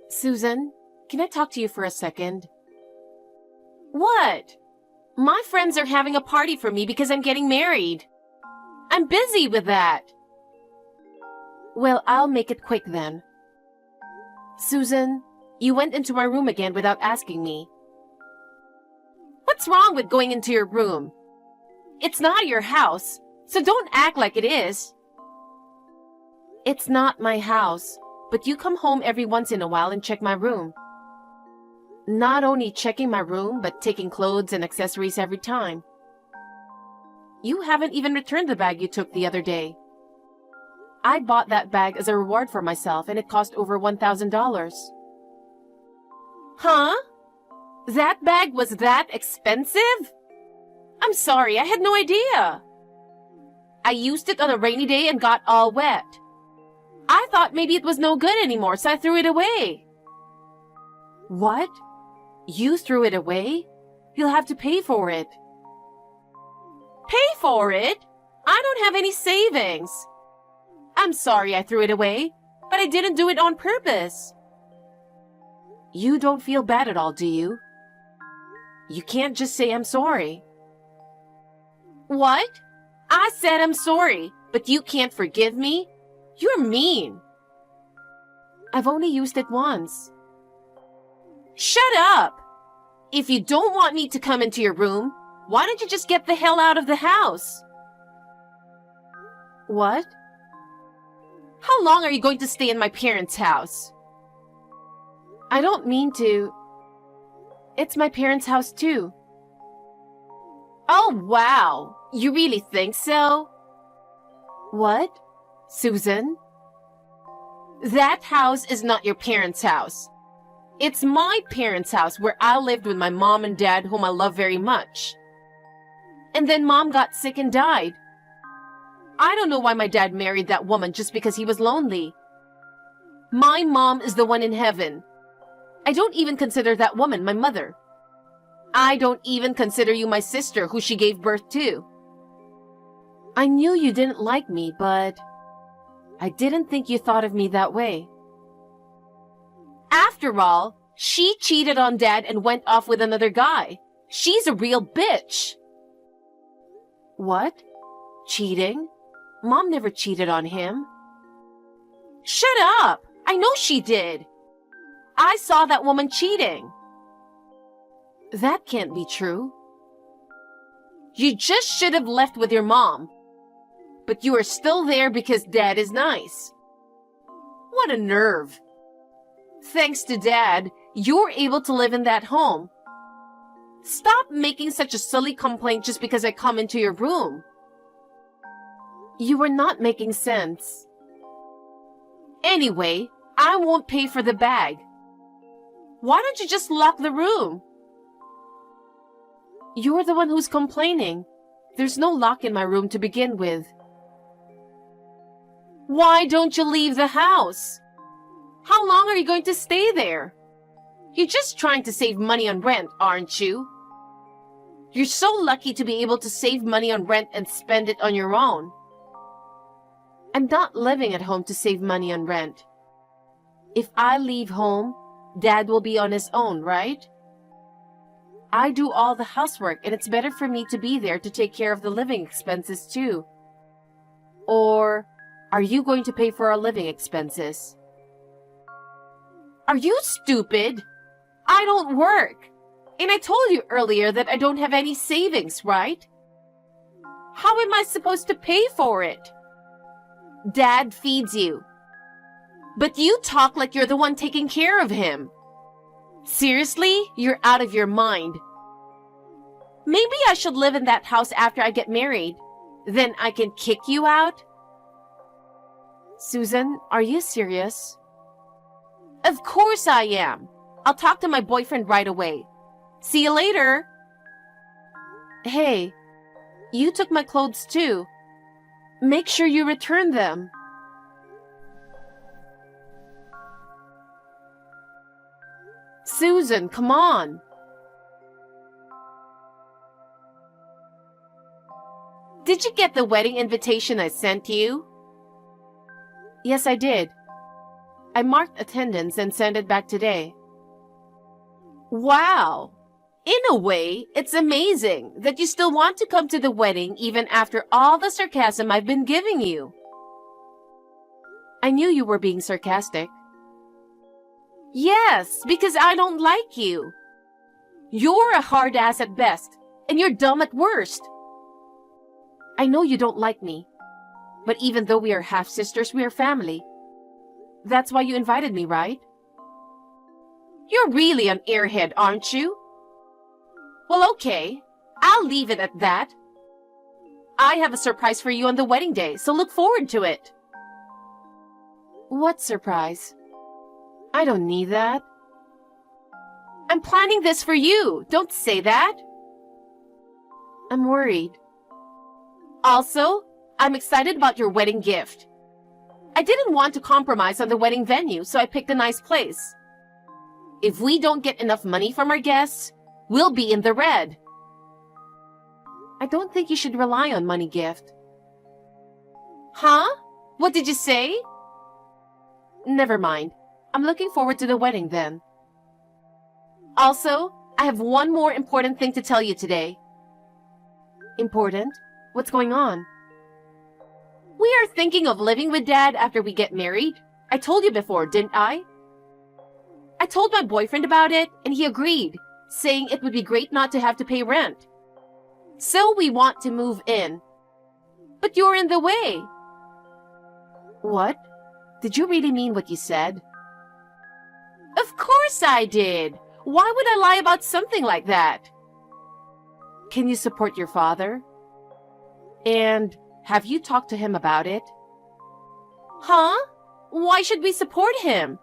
Susan, can I talk to you for a second? What? My friends are having a party for me because I'm getting married. I'm busy with that. Well, I'll make it quick then. Susan, you went into my room again without asking me. What's wrong with going into your room? It's not your house, so don't act like it is. It's not my house, but you come home every once in a while and check my room. Not only checking my room, but taking clothes and accessories every time. You haven't even returned the bag you took the other day. I bought that bag as a reward for myself, and it cost over $1,000. Huh? That bag was that expensive? I'm sorry, I had no idea. I used it on a rainy day and got all wet. I thought maybe it was no good anymore, so I threw it away. What? You threw it away? You'll have to pay for it. Pay for it? I don't have any savings. I'm sorry I threw it away, but I didn't do it on purpose. You don't feel bad at all, do you? You can't just say I'm sorry. What? I said I'm sorry, but you can't forgive me? You're mean. I've only used it once. Shut up! If you don't want me to come into your room, why don't you just get the hell out of the house? What? How long are you going to stay in my parents' house? I don't mean to. It's my parents' house too. Oh, wow. You really think so? What? Susan? That house is not your parents' house. It's my parents' house where I lived with my mom and dad, whom I love very much. And then Mom got sick and died. I don't know why my dad married that woman just because he was lonely. My mom is the one in heaven. I don't even consider that woman my mother. I don't even consider you my sister who she gave birth to. I knew you didn't like me, but I didn't think you thought of me that way. After all, she cheated on Dad and went off with another guy. She's a real bitch. What? Cheating? Mom never cheated on him. Shut up! I know she did. I saw that woman cheating. That can't be true. You just should have left with your mom. But you are still there because Dad is nice. What a nerve. Thanks to Dad, you're able to live in that home. Stop making such a silly complaint just because I come into your room. You were not making sense. Anyway, I won't pay for the bag. Why don't you just lock the room? You're the one who's complaining. There's no lock in my room to begin with. Why don't you leave the house? How long are you going to stay there? You're just trying to save money on rent, aren't you? You're so lucky to be able to save money on rent and spend it on your own. I'm not living at home to save money on rent. If I leave home, Dad will be on his own, right? I do all the housework, and it's better for me to be there to take care of the living expenses too. Or are you going to pay for our living expenses? Are you stupid? I don't work. And I told you earlier that I don't have any savings, right? How am I supposed to pay for it? Dad feeds you. But you talk like you're the one taking care of him. Seriously? You're out of your mind. Maybe I should live in that house after I get married. Then I can kick you out? Susan, are you serious? Of course I am. I'll talk to my boyfriend right away. See you later. Hey, you took my clothes too. Make sure you return them. Susan, come on. Did you get the wedding invitation I sent you? Yes, I did. I marked attendance and sent it back today. Wow! In a way, it's amazing that you still want to come to the wedding even after all the sarcasm I've been giving you. I knew you were being sarcastic. Yes, because I don't like you. You're a hard ass at best, and you're dumb at worst. I know you don't like me, but even though we are half-sisters, we are family. That's why you invited me, right? You're really an airhead, aren't you? Well, okay. I'll leave it at that. I have a surprise for you on the wedding day, so look forward to it. What surprise? I don't need that. I'm planning this for you. Don't say that. I'm worried. Also, I'm excited about your wedding gift. I didn't want to compromise on the wedding venue, so I picked a nice place. If we don't get enough money from our guests, we'll be in the red. I don't think you should rely on money gift. Huh? What did you say? Never mind. I'm looking forward to the wedding then. Also, I have one more important thing to tell you today. Important? What's going on? We are thinking of living with Dad after we get married. I told you before, didn't I? I told my boyfriend about it, and he agreed, saying it would be great not to have to pay rent. So we want to move in. But you're in the way. What? Did you really mean what you said? Of course I did. Why would I lie about something like that? Can you support your father? And have you talked to him about it? Huh? Why should we support him?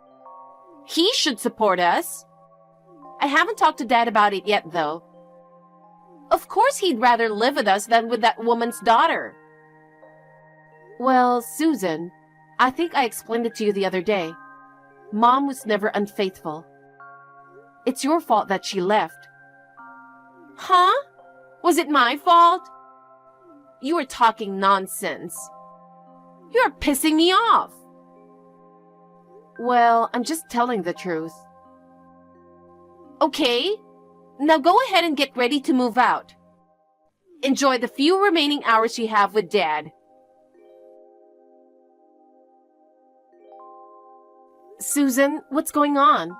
He should support us. I haven't talked to Dad about it yet, though. Of course he'd rather live with us than with that woman's daughter. Well, Susan, I think I explained it to you the other day. Mom was never unfaithful. It's your fault that she left. Huh? Was it my fault? You were talking nonsense. You're pissing me off. Well, I'm just telling the truth. Okay, now go ahead and get ready to move out. Enjoy the few remaining hours you have with Dad. Susan, what's going on?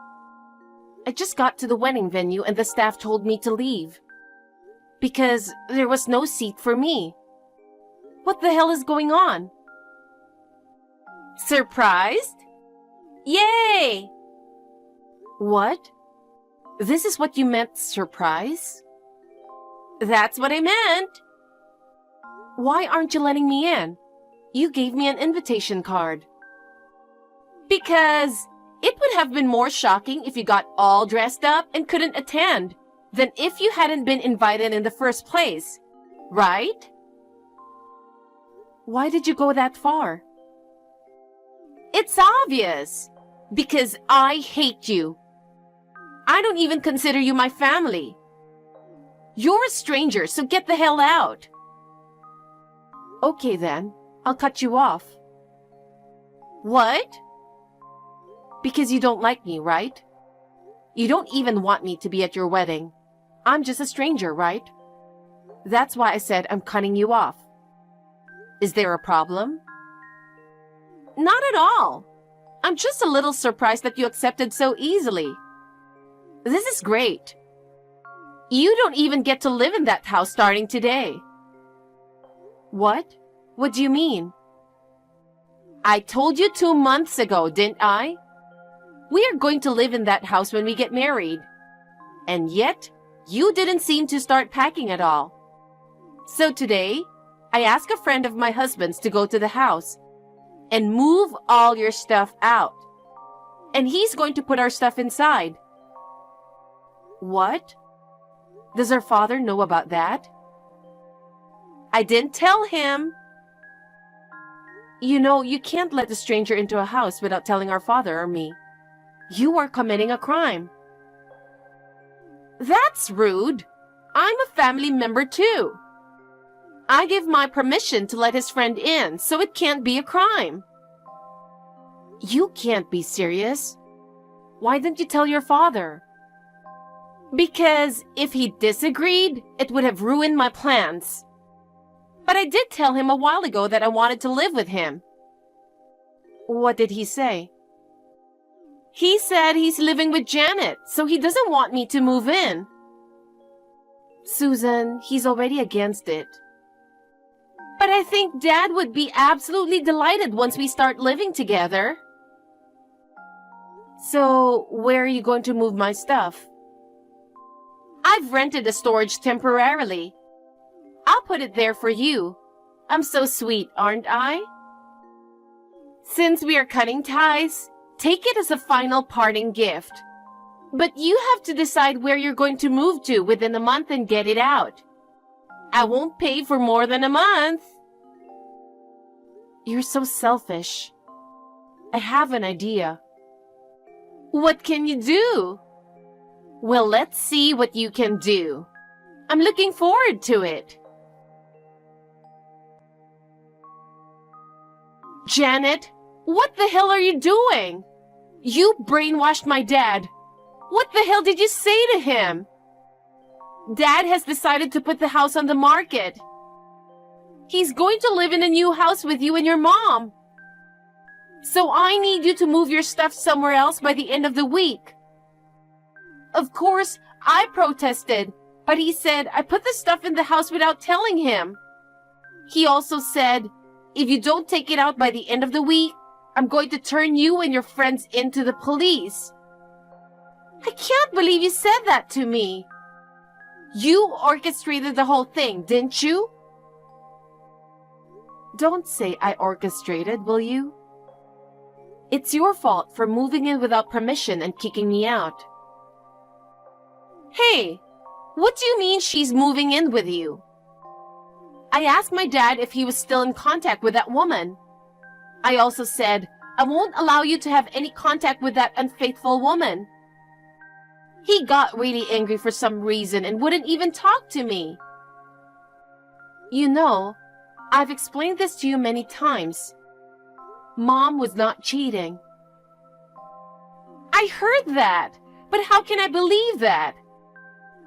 I just got to the wedding venue and the staff told me to leave. Because there was no seat for me. What the hell is going on? Surprised? Yay! What? This is what you meant, surprise? That's what I meant. Why aren't you letting me in? You gave me an invitation card. Because it would have been more shocking if you got all dressed up and couldn't attend than if you hadn't been invited in the first place, right? Why did you go that far? It's obvious. Because I hate you. I don't even consider you my family. You're a stranger, so get the hell out. Okay then, I'll cut you off. What? Because you don't like me, right? You don't even want me to be at your wedding. I'm just a stranger, right? That's why I said I'm cutting you off. Is there a problem? Not at all. I'm just a little surprised that you accepted so easily. This is great. You don't even get to live in that house starting today. What? What do you mean? I told you 2 months ago, didn't I? We are going to live in that house when we get married. And yet, you didn't seem to start packing at all. So today, I asked a friend of my husband's to go to the house and move all your stuff out. And he's going to put our stuff inside. What? Does our father know about that? I didn't tell him. You know, you can't let a stranger into a house without telling our father or me. You are committing a crime. That's rude. I'm a family member too. I give my permission to let his friend in, so it can't be a crime. You can't be serious. Why didn't you tell your father? Because if he disagreed, it would have ruined my plans. But I did tell him a while ago that I wanted to live with him. What did he say? He said he's living with Janet, so he doesn't want me to move in. Susan, he's already against it. But I think Dad would be absolutely delighted once we start living together. So, where are you going to move my stuff? I've rented a storage temporarily. I'll put it there for you. I'm so sweet, aren't I? Since we are cutting ties, take it as a final parting gift. But you have to decide where you're going to move to within a month and get it out. I won't pay for more than a month. You're so selfish. I have an idea. What can you do? Well, let's see what you can do. I'm looking forward to it. Janet, what the hell are you doing? You brainwashed my dad. What the hell did you say to him? Dad has decided to put the house on the market. He's going to live in a new house with you and your mom. So I need you to move your stuff somewhere else by the end of the week. Of course, I protested, but he said I put the stuff in the house without telling him. He also said, if you don't take it out by the end of the week, I'm going to turn you and your friends into the police. I can't believe you said that to me. You orchestrated the whole thing, didn't you? Don't say I orchestrated, will you? It's your fault for moving in without permission and kicking me out. Hey, what do you mean she's moving in with you? I asked my dad if he was still in contact with that woman. I also said, I won't allow you to have any contact with that unfaithful woman. He got really angry for some reason and wouldn't even talk to me. You know, I've explained this to you many times. Mom was not cheating. I heard that, but how can I believe that?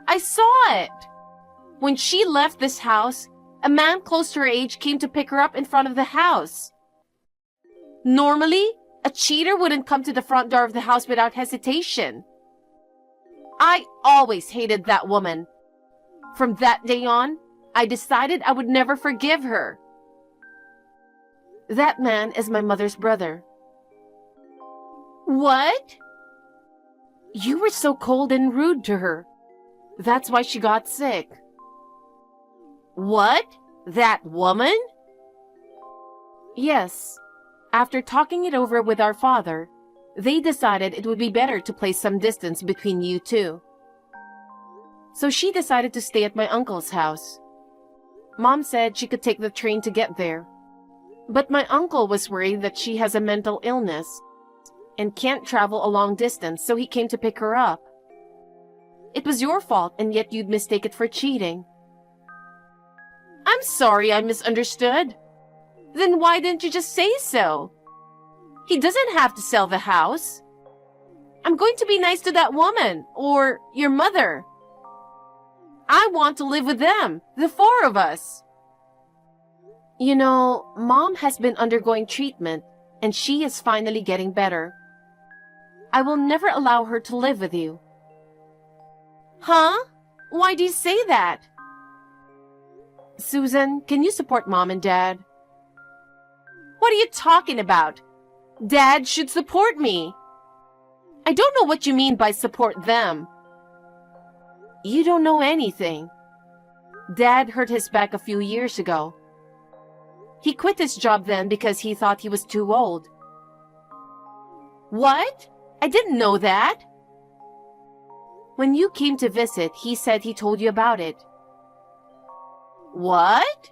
I saw it. When she left this house, a man close to her age came to pick her up in front of the house. Normally, a cheater wouldn't come to the front door of the house without hesitation. I always hated that woman. From that day on, I decided I would never forgive her. That man is my mother's brother. What? You were so cold and rude to her. That's why she got sick. What? That woman? Yes. After talking it over with our father, they decided it would be better to place some distance between you two. So she decided to stay at my uncle's house. Mom said she could take the train to get there. But my uncle was worried that she has a mental illness and can't travel a long distance, so he came to pick her up. It was your fault, and yet you'd mistake it for cheating. I'm sorry I misunderstood. Then why didn't you just say so? He doesn't have to sell the house. I'm going to be nice to that woman, or your mother. I want to live with them, the four of us. You know, Mom has been undergoing treatment, and she is finally getting better. I will never allow her to live with you. Huh? Why do you say that? Susan, can you support Mom and Dad? What are you talking about? Dad should support me. I don't know what you mean by support them. You don't know anything. Dad hurt his back a few years ago. He quit his job then because he thought he was too old. What? I didn't know that. When you came to visit, he said he told you about it. What?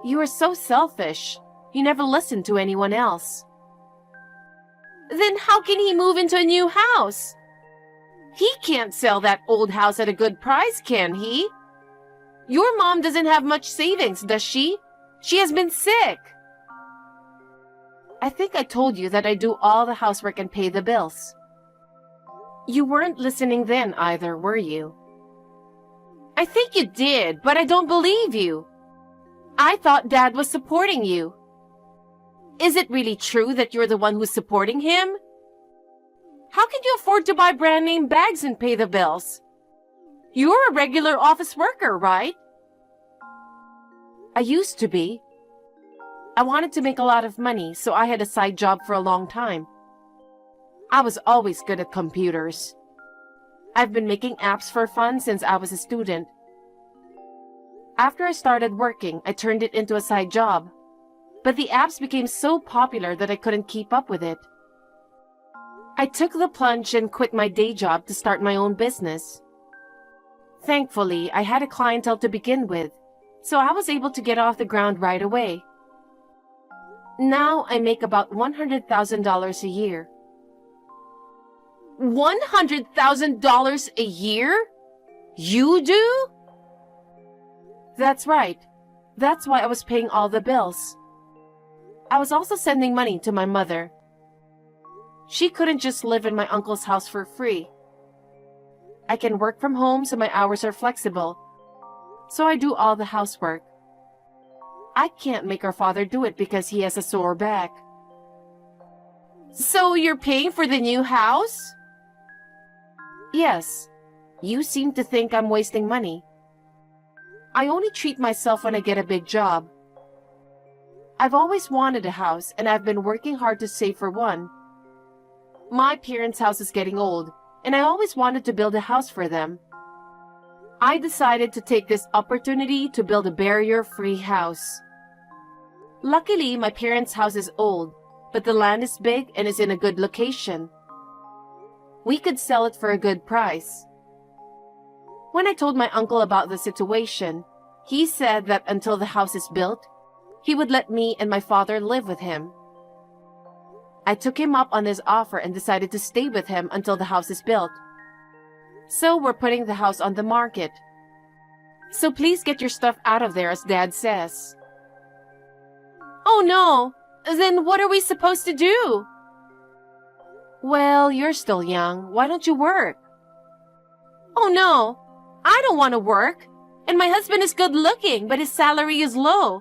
You are so selfish. You never listened to anyone else. Then how can he move into a new house? He can't sell that old house at a good price, can he? Your mom doesn't have much savings, does she? She has been sick. I think I told you that I do all the housework and pay the bills. You weren't listening then either, were you? I think you did, but I don't believe you. I thought Dad was supporting you. Is it really true that you're the one who's supporting him? How can you afford to buy brand name bags and pay the bills? You're a regular office worker, right? I used to be. I wanted to make a lot of money, so I had a side job for a long time. I was always good at computers. I've been making apps for fun since I was a student. After I started working, I turned it into a side job. But the apps became so popular that I couldn't keep up with it. I took the plunge and quit my day job to start my own business. Thankfully, I had a clientele to begin with, so I was able to get off the ground right away. Now I make about $100,000 a year. $100,000 a year? You do? That's right. That's why I was paying all the bills. I was also sending money to my mother. She couldn't just live in my uncle's house for free. I can work from home so my hours are flexible. So I do all the housework. I can't make our father do it because he has a sore back. So you're paying for the new house? Yes. You seem to think I'm wasting money. I only treat myself when I get a big job. I've always wanted a house, and I've been working hard to save for one. My parents' house is getting old, and I always wanted to build a house for them. I decided to take this opportunity to build a barrier-free house. Luckily, my parents' house is old, but the land is big and is in a good location. We could sell it for a good price. When I told my uncle about the situation, he said that until the house is built, he would let me and my father live with him. I took him up on his offer and decided to stay with him until the house is built. So we're putting the house on the market. So please get your stuff out of there, as Dad says. Oh no! Then what are we supposed to do? Well, you're still young. Why don't you work? Oh no! I don't want to work. And my husband is good looking, but his salary is low.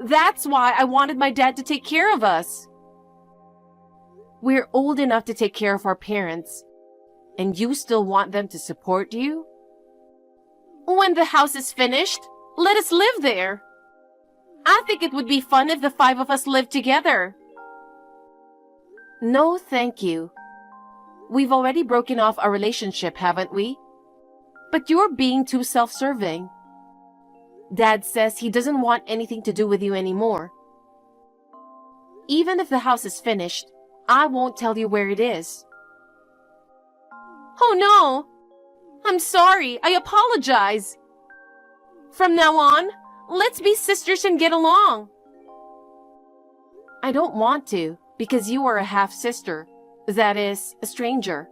That's why I wanted my dad to take care of us. We're old enough to take care of our parents. And you still want them to support you? When the house is finished, let us live there. I think it would be fun if the 5 of us lived together. No, thank you. We've already broken off our relationship, haven't we? But you're being too self-serving. Dad says he doesn't want anything to do with you anymore. Even if the house is finished, I won't tell you where it is. Oh no! I'm sorry. I apologize. From now on, let's be sisters and get along. I don't want to, because you are a half-sister. That is, a stranger.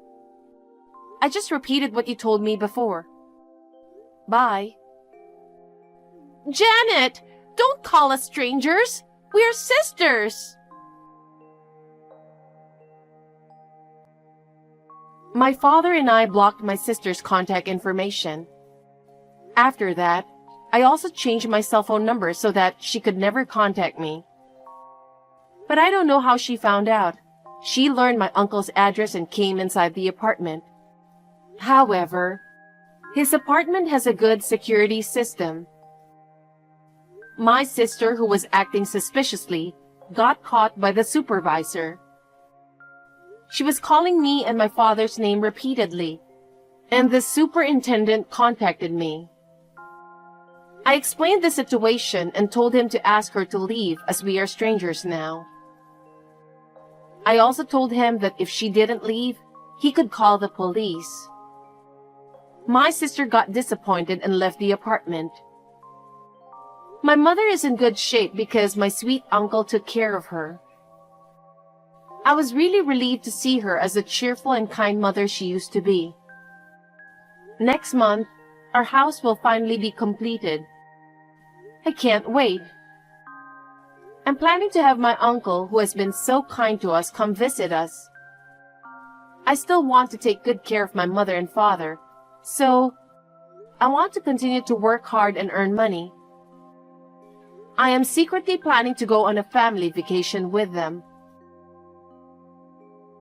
I just repeated what you told me before. Bye. Janet, don't call us strangers. We're sisters. My father and I blocked my sister's contact information. After that, I also changed my cell phone number so that she could never contact me. But I don't know how she found out. She learned my uncle's address and came inside the apartment. However, his apartment has a good security system. My sister, who was acting suspiciously, got caught by the supervisor. She was calling me and my father's name repeatedly, and the superintendent contacted me. I explained the situation and told him to ask her to leave as we are strangers now. I also told him that if she didn't leave, he could call the police. My sister got disappointed and left the apartment. My mother is in good shape because my sweet uncle took care of her. I was really relieved to see her as the cheerful and kind mother she used to be. Next month, our house will finally be completed. I can't wait. I'm planning to have my uncle, who has been so kind to us, come visit us. I still want to take good care of my mother and father, so I want to continue to work hard and earn money. I am secretly planning to go on a family vacation with them.